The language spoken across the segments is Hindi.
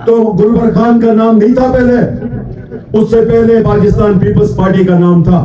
तो गुलबर खान का नाम नहीं था पहले, उससे पहले पाकिस्तान पीपल्स पार्टी का नाम था।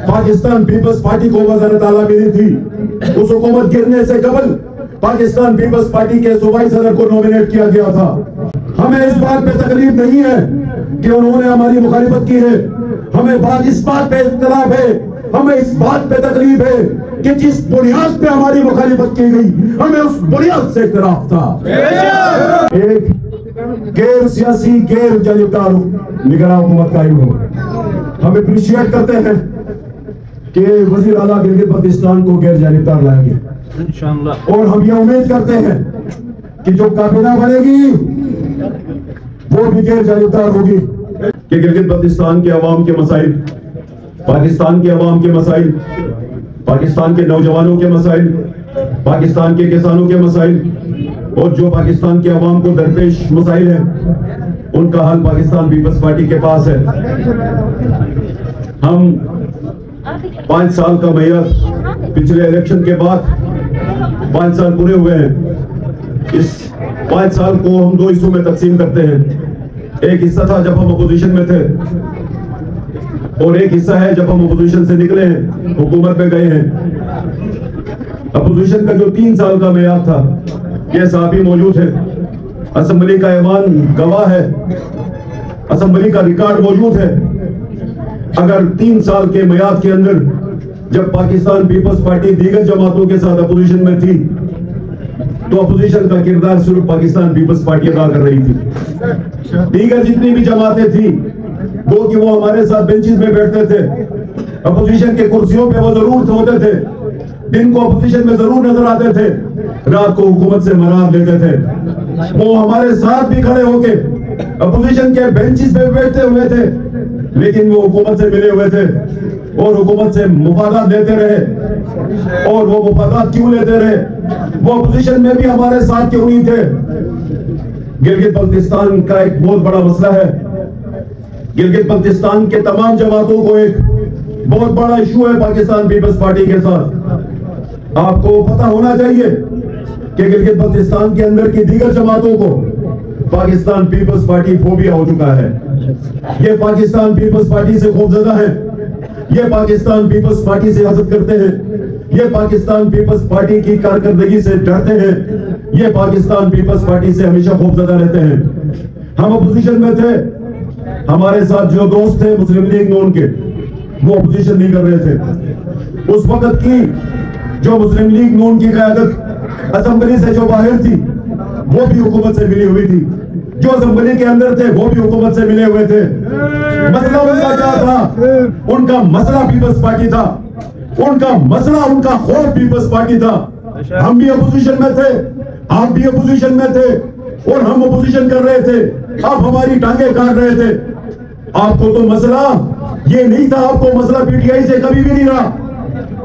पाकिस्तान पीपल्स पार्टी को वज़ारत आला मिली थी। उस हुकूमत गिरने से कबल पाकिस्तान पीपल्स पार्टी के सूबाई सदर को नॉमिनेट किया गया था। हमें इस बात पे तकलीफ नहीं है कि उन्होंने हमारी मुखालिफत की है, हमें इस बात पे इख्तिलाफ है, हमें इस बात पे तकलीफ है कि जिस बुनियाद पे हमारी मुखालिफत की गई, हमें उस बुनियाद से इख्तिलाफ था। एक गैर सियासी, गैर जानिबदार निगरां हुकूमत कायम हो। हम अप्रिशिएट करते हैं कि वजीर आला गिलगित बल्तिस्तान को गैर जानिबदार लाएंगे इंशाअल्लाह, और हम ये उम्मीद करते हैं कि जो काबीना बनेगी वो भी गैर जानिबदार होगी कि गिलगित बल्तिस्तान के अवाम के मसाइल, पाकिस्तान के अवाम के मसाइल, पाकिस्तान के नौजवानों के मसाइल, पाकिस्तान के किसानों के मसाइल और जो पाकिस्तान के अवाम को दरपेश मसाइल हैं, उनका हल पाकिस्तान पीपल्स पार्टी के पास है। हम 5 साल का मेयाद, पिछले इलेक्शन के बाद 5 साल पूरे हुए हैं। इस 5 साल को हम 2 हिस्सों में तकसीम करते हैं। एक हिस्सा था जब हम अपोजिशन में थे, और एक हिस्सा है जब हम अपोजिशन से निकले हैं, हुकूमत में गए हैं। अपोजिशन का जो 3 साल का मेयाद था, ये साहबी मौजूद है, असेंबली का ऐवान गवाह है, असेंबली का रिकॉर्ड मौजूद है। अगर 3 साल के मेयाद के अंदर जब पाकिस्तान पीपल्स पार्टी दीगर जमातों के साथ अपोजिशन में थी, तो अपोजिशन का किरदार सिर्फ पाकिस्तान पीपल्स पार्टी अदा कर रही थी। दीगर जितनी भी जमातें थी वो कि वो हमारे साथ बेंचेस में बैठते थे, अपोजिशन के कुर्सियों पे वो जरूर होते थे, दिन को अपोजिशन में जरूर नजर आते थे, रात को हुकूमत से मराद लेते थे। वो हमारे साथ भी खड़े होके अपोजिशन के बेंचेस पे बैठते हुए थे, लेकिन वो हुकूमत से मिले हुए थे और हुकूमत से मुफादात लेते रहे। और वो मुफादात क्यों लेते रहे? वो अपोजिशन में भी हमारे साथ क्यों नहीं थे? गिलगित बल्तिस्तान का एक बहुत बड़ा मसला है। गिलगित बल्तिस्तान के तमाम जमातों को एक बहुत बड़ा इशू है पाकिस्तान पीपल्स पार्टी के साथ। आपको पता होना चाहिए कि गिलगित बल्तिस्तान के अंदर की दीगर जमातों को पाकिस्तान पीपल्स पार्टी फोबिया हो चुका है। ये पाकिस्तान पीपल्स पार्टी से खौफजदा है, ये पाकिस्तान पीपल्स पार्टी से हसद करते हैं, ये पाकिस्तान पीपल्स पार्टी की कारकर्दगी से डरते हैं, ये पाकिस्तान पीपल्स पार्टी से हमेशा खौफजदा रहते हैं। हम अपोजिशन में थे, हमारे साथ जो दोस्त थे मुस्लिम लीग नून के, वो अपोजिशन नहीं कर रहे थे। उस वक्त की जो मुस्लिम लीग नून की क़यादत असेंबली से जो बाहर थी, वो भी हुकूमत से मिली हुई थी। जो असेंबली के अंदर थे वो भी हुकूमत से मिले हुए थे। मसला उनका क्या था? उनका मसला पीपल्स पार्टी था, उनका मसला, उनका खौफ पीपल्स पार्टी था। हम भी अपोजिशन में थे, आप भी अपोजिशन में थे, और हम अपोजिशन कर रहे थे, आप हमारी टांगे काट रहे थे। आपको तो मसला ये नहीं था, आपको मसला पीटीआई से कभी भी नहीं रहा,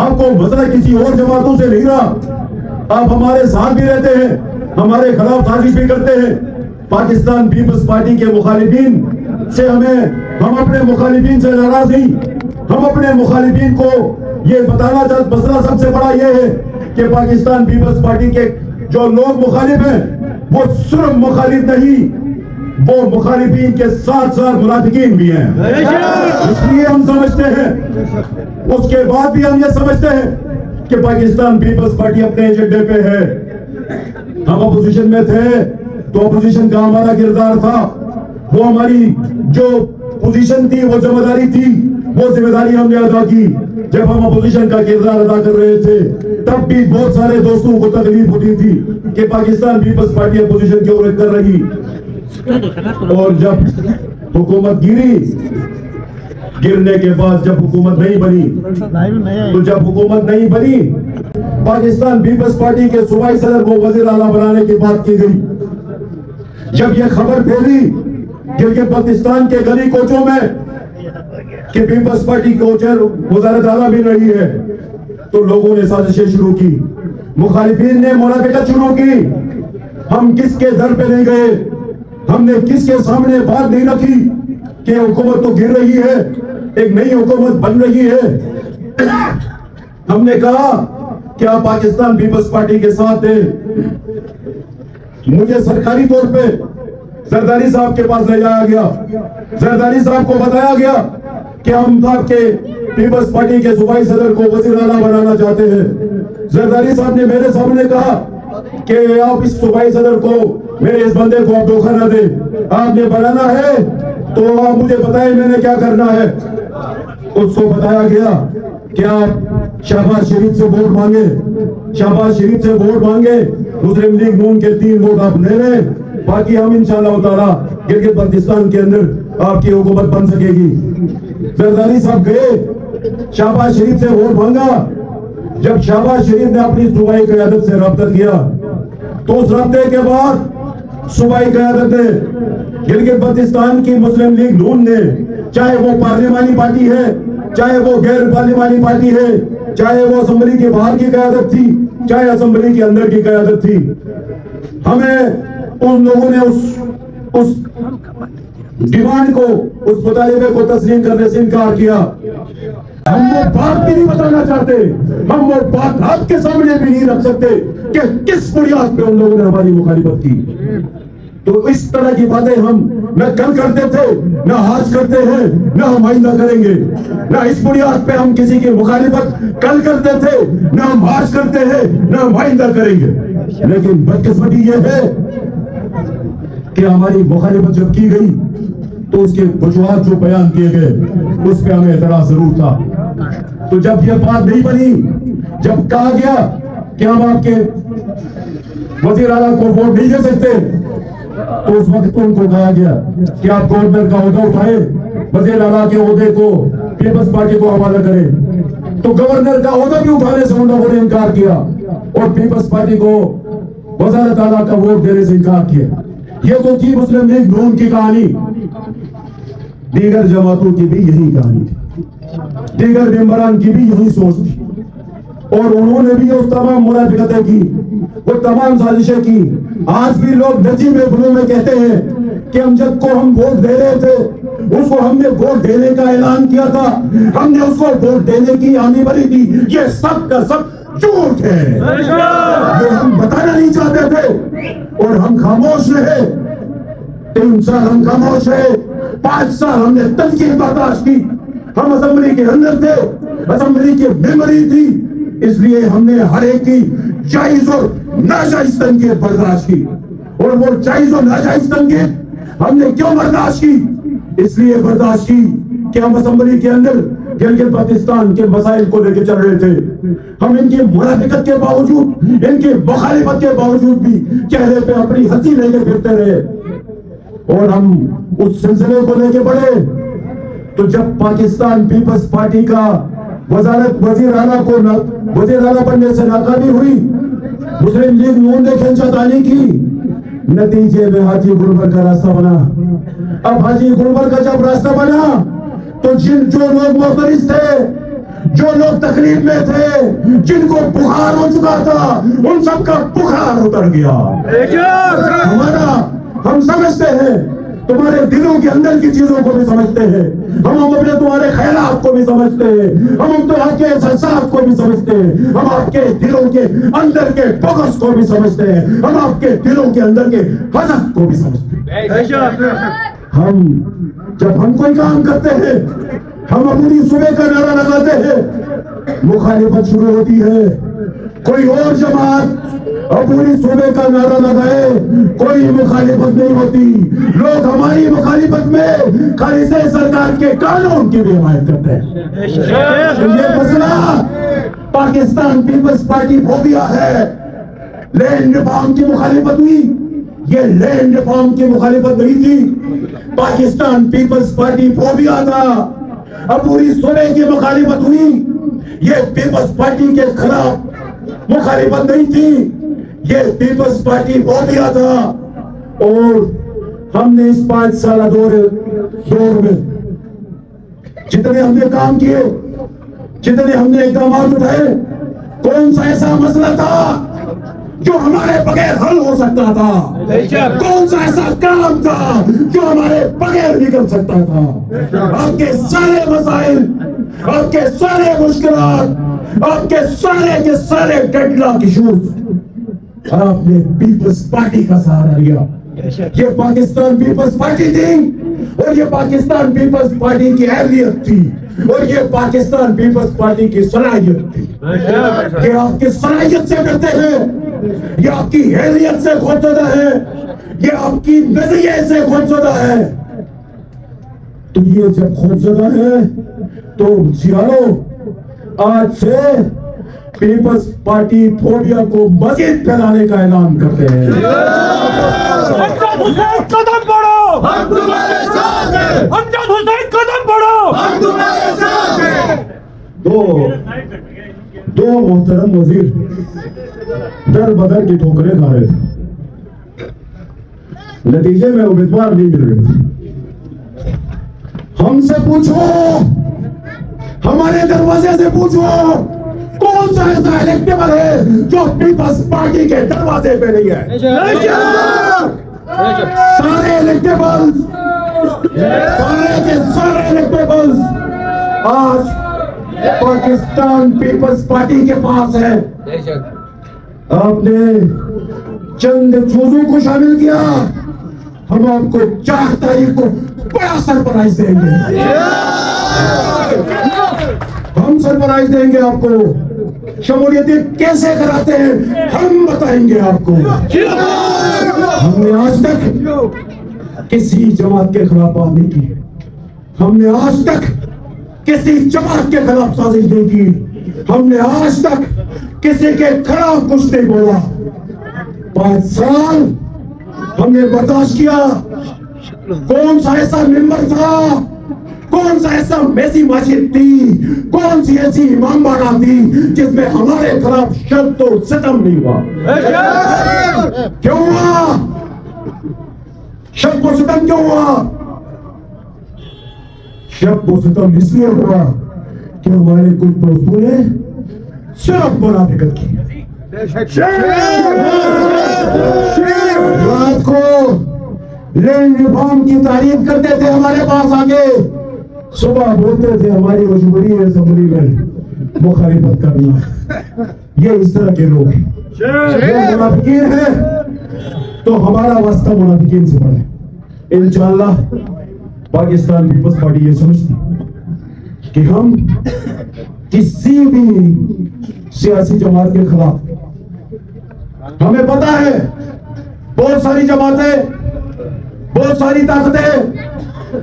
आपको मसला किसी और जमातों से नहीं रहा। आप हमारे साथ भी रहते हैं, हमारे खिलाफ साजिश भी करते हैं। पाकिस्तान पीपल्स पार्टी के मुखालिफिन से हम अपने मुखालिफिन से नाराज नहीं, हम अपने मुखालिफिन को ये बताना चाहते, मसला सबसे बड़ा ये है कि पाकिस्तान पीपल्स पार्टी के जो लोग मुखालिफ हैं, वो सिर्फ मुखालिफ नहीं, वो मुखालिफिन के साथ साथ मुनाफिकीन भी हैं। इसलिए हम समझते हैं, उसके बाद भी हम ये समझते हैं कि पाकिस्तान पीपल्स पार्टी अपने एजेंडे पे है। हम अपोजिशन में थे तो अपोजिशन का हमारा किरदार था, वो हमारी जो पोजीशन थी, वो जिम्मेदारी थी, वो जिम्मेदारी हमने अदा की। जब हम अपोजिशन का किरदार अदा कर रहे थे, तब भी बहुत सारे दोस्तों को तकलीफ होती थी कि पाकिस्तान पीपल्स पार्टी अपोजिशन क्यों कर रही। और जब हुकूमत गिरने के बाद जब हुकूमत नहीं बनी, तो जब हुकूमत नहीं बनी, पाकिस्तान पीपल्स पार्टी के सूबाई सदर को वजीर आला बनाने की बात की गई। जब यह खबर फैली गिलगित बल्तिस्तान के गली कोचों में कि पीपल्स पार्टी को वज़ारत आला मिल रही है, तो लोगों ने साजिशें शुरू की, मुखालिफिन ने मुनाफिकत शुरू की। हम किसके दर पे नहीं गए, हमने किसके सामने बात नहीं रखी कि हुकूमत तो गिर रही है, एक नई हुकूमत बन रही है। हमने कहा कि आप पाकिस्तान पीपल्स पार्टी के साथ हैं। मुझे सरकारी तौर पे जरदारी साहब के पास ले जाया गया। जरदारी साहब को बताया गया कि हम आपके पीपल्स पार्टी के सूबाई सदर को वजीर आला बनाना चाहते हैं। जरदारी साहब ने मेरे सामने कहा कि आप इस सूबाई सदर को, मेरे इस बंदे को आप धोखा ना दे, आपने बनाना है तो आप मुझे बताएं मैंने क्या करना है। उसको बताया गया कि आप शहबाज शरीफ से वोट मांगे, शहबाज शरीफ से वोट मांगे, मुस्लिम लीग नून के 3 वोट आप ले लें, बाकी हम इंशाअल्लाह ताला गिलगित बल्तिस्तान के अंदर आपकी हुकूमत बन सकेगी। जरदारी साहब गए, शहबाज शरीफ से वोट मांगा। जब शहबाज शरीफ ने अपनी सूबाई क़यादत से रब्ता किया तो उस रब्ते के बाद सूबाई क़यादत ने गिलगित बल्तिस्तान की मुस्लिम लीग नून ने, चाहे वो पार्लिमानी पार्टी है, चाहे वो गैर पार्लिमानी पार्टी है, चाहे वो असेंबली के बाहर की क़यादत थी, चाहे असेंबली के अंदर की क़यादत थी, हमें उन लोगों ने उस डिमांड को, उस मुतालिबे को तस्लीम करने से इनकार किया। हम वो बात भी नहीं बताना चाहते, हम वो बात आपके सामने भी नहीं रख सकते कि किस बुनियाद पे उन लोगों ने हमारी मुखालिफत की। तो इस तरह की बातें हम न कल करते थे, न आज करते हैं, न हम आइंदा करेंगे। न इस बुनियाद पे हम किसी की मुखालिफत कल करते थे, न हम आज करते हैं, न हम आइंदा करेंगे। लेकिन बदकिस्मती यह है कि हमारी मुखालिफत जब की गई तो उसके वजूहात जो बयान किए गए उस पर हमें एतराज जरूर था। तो जब यह बात नहीं बनी, जब कहा गया कि हम आपके वजीर आला को वोट नहीं दे सकते, तो उस वक्त उनको कहा गया कि आप गवर्नर का ओहदा उठाए, वजीर आला के ओहदे को पीपल्स पार्टी को हवाला करें। तो गवर्नर का ओहदा भी उठाने से उन लोगों ने इनकार किया और पीपल्स पार्टी को वजारत आला का वोट देने से इनकार किया। ये तो थी मुस्लिम लीग नून की कहानी। दीगर जमातों की भी यही कहानी थी, दीगर मेंबरान की भी यही सोच थी और उन्होंने भी उस तमाम मुनाफिकतें की, वो तमाम साजिशें की। आज भी लोग नजी में गुलों में कहते हैं कि अमजद को हम वोट दे रहे थे, उसको हमने वोट देने का ऐलान किया था, हमने उसको वोट देने की हामी भरी थी। ये सब का सब झूठ है, ये हम बताना नहीं चाहते थे और हम खामोश रहे। 3 साल हम खामोश रहे, 5 साल हमने तनकीद बर्दाश्त की। हम असेंबली के अंदर थे, असेंबली की मेमोरी थी, इसलिए हमने हर एक की जायज और नाजायज तनकीद बर्दाश्त की। और वो जायज और नाजायज तनकीद हमने क्यों बर्दाश्त की? इसलिए बर्दाश्त की कि हम असेंबली के अंदर गिलगित बल्तिस्तान के मसाइल को लेकर चल रहे थे। हम इनकी मुनाफिकत के बावजूद, इनकी मुखालिफत के बावजूद भी चेहरे पे अपनी हंसी लेके फिरते रहे और हम उस सिलसिले को लेके बढ़े। तो जब पाकिस्तान पीपल्स पार्टी का वजीर आला बनने से नाकामी हुई, मुस्लिम लीग नून ने खींचातानी की, नतीजे में हाजी गुलबर का रास्ता बना। अब हाजी गुलबर का जब रास्ता बना तो जो लोग मुतरिस थे, जो लोग तकलीफ में थे, जिनको बुखार हो चुका था, उन सबका बुखार उतर गया। हम समझते हैं, तुम्हारे दिलों के अंदर की चीजों को भी समझते हैं, हम अपने तुम्हारे ख्यालात को भी समझते हैं, हम तो आपके एहसास को भी समझते हैं, हम आपके दिलों के अंदर के बुग़्ज़ को भी समझते हैं, हम आपके दिलों के अंदर के हसद को भी समझते हैं। हम जब हम कोई काम करते हैं, हम अपनी सुबह का नारा लगाते हैं, मुखालिफत शुरू होती है। कोई और जमात अपनी सुबह का नारा लगाए, कोई मुखालिफत नहीं होती। लोग हमारी मुखालिफत में खाली से सरकार के कानून की भी हिमायत करते हैं। ये मसला पाकिस्तान पीपल्स पार्टी फोबिया है। लैंड रिफॉर्म की मुखालिफत हुई, ये लैंड रिफॉर्म की मुखालिफत नहीं थी, पाकिस्तान पीपल्स पार्टी फोबिया था। अब पूरी सुबह की मुखालिफत हुई, ये पीपल्स पार्टी के खिलाफ मुखालिफत नहीं थी, ये पीपल्स पार्टी फोबिया था। और हमने इस 5 साल दौर में जितने हमने काम किए, जितने हमने इकदाम उठाए, कौन सा ऐसा मसला था जो हमारे बगैर हल हो सकता था? कौन सा ऐसा काम था जो हमारे बगैर निकल सकता था? आपके सारे मसाइल, आपके सारे मुश्किलात, आपके सारे के सारे डेडलॉक इश्यूज आपने पीपल्स पार्टी का सहारा लिया। ये पाकिस्तान पीपल्स पार्टी थी और ये पाकिस्तान पीपल्स पार्टी की अहलियत थी और ये पाकिस्तान पीपल्स पार्टी की सलाहियत थी। ये आपकी सलाहियत से करते हैं, ये आपकी अहलियत से खौफजदा है, ये आपकी नजरिए से खौफजदा है। तो ये जब खौफजदा है तो सियारों, आज से पीपल्स पार्टी फोबिया को मजीद फैलाने का ऐलान करते हैं। कदम बढ़ो, हम तुम्हारे साथ हैं। अमजद हुसैन कदम बढ़ो, हम तुम्हारे साथ हैं। दो मोहतरम वजीर दर बदर की ठोकरें खा रहे थे, नतीजे में उम्मीदवार नहीं मिल रहे थे। हमसे पूछो, हमारे दरवाजे से पूछो, कौन सा ऐसा इलेक्टेबल है जो पीपल्स पार्टी के दरवाजे पे नहीं है? सारे इलेक्टेबल्स, सारे इलेक्टेबल्स आज पाकिस्तान पीपल्स पार्टी के पास है। आपने चंद चूजों को शामिल किया, हम आपको 4 तारीख को बड़ा सरप्राइज देंगे। हम सरप्राइज देंगे आपको। शमूलियतें कैसे कराते हैं हम बताएंगे आपको। हमने आज तक किसी जमात के खिलाफ बात नहीं की, हमने आज तक किसी जमात के खिलाफ साजिश नहीं की, हमने आज तक किसी के खिलाफ कुछ नहीं बोला। 5 साल हमने बर्दाश्त किया। कौन सा ऐसा मेंबर था, कौन सा ऐसा मैसी मस्जिद थी, कौन सी ऐसी इमामबाड़ा थी जिसमें हमारे खिलाफ शर्त और सितम नहीं हुआ? क्यों हुआ? शर्त और सितम क्यों हुआ? शर्त और सितम इसलिए हुआ कि हमारे कुछ दोस्तों ने सिर्फ मुनाफिकत की। रात को लैंड रिफॉर्म की तारीफ करते थे हमारे पास आके, सुबह बोलते थे हमारी मजबूरी है असेंबली में मुखालिफत करना। ये इस तरह के लोग हैं, मुनाफिकीन है तो हमारा वास्ता मुनाफिकीन से पड़ा है। इंशाअल्लाह पाकिस्तान पीपल्स पार्टी ये समझती कि हम किसी भी सियासी जमात के खिलाफ, हमें पता है बहुत सारी जमातें, बहुत सारी ताकतें,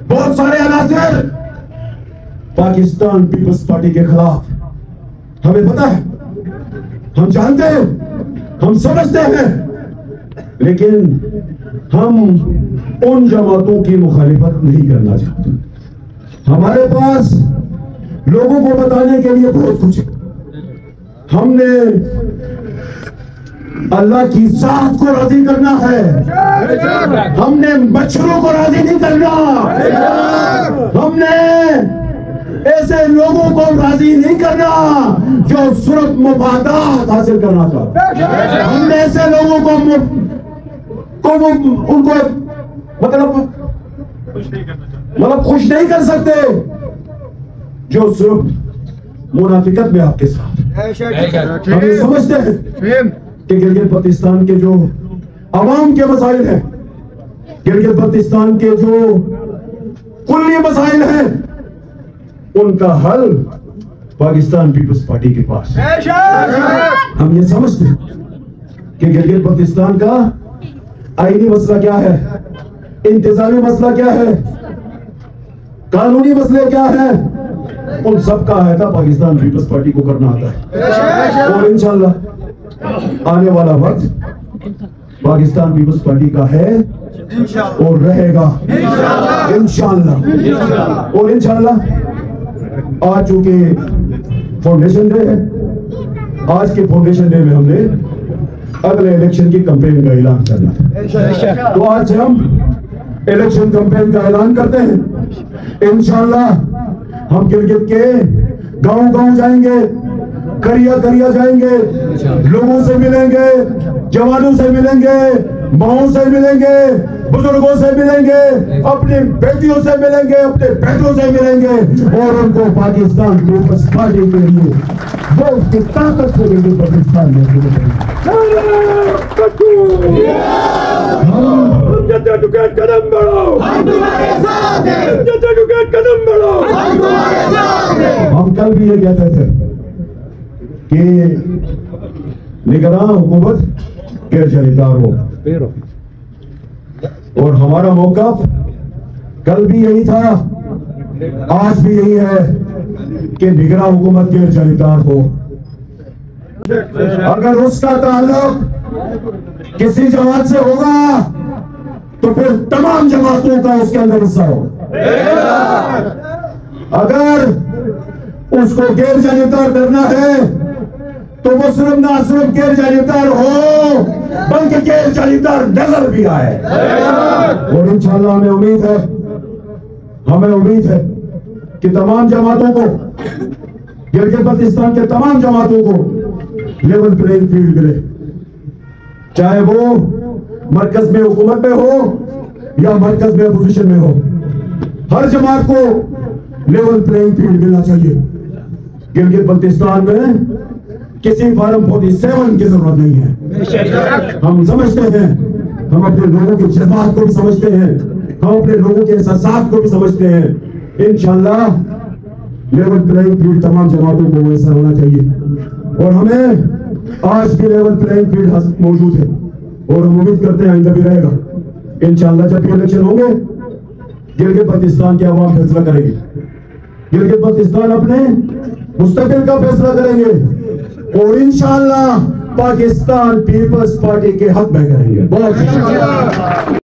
बहुत सारे अनासर पाकिस्तान पीपल्स पार्टी के खिलाफ, हमें पता है, हम जानते हैं, हम समझते हैं, लेकिन हम उन जमातों की मुखालिफत नहीं करना चाहते। हमारे पास लोगों को बताने के लिए बहुत कुछ है। हमने अल्लाह की जात को राजी करना है, हमने मच्छरों को राजी नहीं करना, हमने ऐसे लोगों को राजी नहीं करना जो सिर्फ मफादात हासिल करना चाहते। हमने ऐसे लोगों को उनको मतलब खुश नहीं कर सकते जो सिर्फ मुनाफिकत में आपके साथ। हम ये समझते हैं कि गिलगित बल्तिस्तान के जो अवाम के मसाइल हैं, गिलगित बल्तिस्तान के जो कुल्ली मसाइल हैं, उनका हल पाकिस्तान पीपल्स पार्टी के पास है। हम ये समझते हैं कि गिलगित बल्तिस्तान का आईनी मसला क्या है, इंतजामी मसला क्या है, कानूनी मसले क्या है, उन सब का अहदा पाकिस्तान पीपल्स पार्टी को करना आता है। और इंशाअल्लाह आने वाला वक्त पाकिस्तान पीपल्स पार्टी का है और रहेगा इंशाअल्लाह। और इंशाअल्लाह आज चूंकि फाउंडेशन डे है, आज के फाउंडेशन डे में हमने अगले इलेक्शन की कैंपेन का ऐलान करना है। तो आज हम इलेक्शन कैंपेन का ऐलान करते हैं। इंशाअल्लाह हम गिलगित के गांव-गांव जाएंगे, करिया जाएंगे, लोगों से मिलेंगे, जवानों से मिलेंगे, माओं से मिलेंगे, बुजुर्गों से मिलेंगे, अपनी बेटियों से मिलेंगे, अपने बेटों से मिलेंगे और उनको पाकिस्तान पीपल्स पार्टी के लिए वो उसकी ताकत से लेंगे पाकिस्तान में। जद्दोजहद कदम बढ़ो, हम तुम्हारे साथ हैं, जद्दोजहद कदम बढ़ो। हम तुम्हारे साथ हैं। हम कल भी ये कहते थे कि निगरान हुकूमत गैर जानिबदार हो, और हमारा मौक़िफ़ कल भी यही था, आज भी यही है कि निगरान हुकूमत गैर जानिबदार हो। अगर उसका ताल्लुक किसी जमात से होगा तो फिर तमाम जमातों का उसके अंदर हिस्सा हो। अगर उसको गैर जानिबदार करना है तो वो सिर्फ ना सिर्फ गैर जानिबदार हो बल्कि गैर जानिबदार नजर भी आए। और इंशाअल्लाह हमें उम्मीद है कि तमाम जमातों को, गिलगित बल्तिस्तान के तमाम जमातों को लेवल प्लेइंग फील्ड मिले, चाहे वो मरकज में हुकूमत में हो या मरकज में अपोजिशन में हो। हर जमात को लेवल प्लेइंग फील्ड मिलना चाहिए। गिलगित बल्तिस्तान में किसी फार्म 47 की जरूरत नहीं है। हम समझते हैं, हम अपने लोगों के जज्बात को भी समझते हैं, हम अपने लोगों के एहसास को भी समझते हैं। इंशाअल्लाह लेवल प्लेइंग फील्ड तमाम जमातों को वैसा होना चाहिए, और हमें आज भी लेवल प्लेइंग फील्ड मौजूद है और हम उम्मीद करते हैं आइंदा भी रहेगा। इंशाअल्लाह जब भी इलेक्शन होंगे गिलगित बल्तिस्तान की आवाम फैसला करेगी, गिलगित बल्तिस्तान अपने मुस्तकबिल का फैसला करेंगे और इंशाअल्लाह पाकिस्तान पीपल्स पार्टी के हक में करेंगे। बहुत शुक्रिया।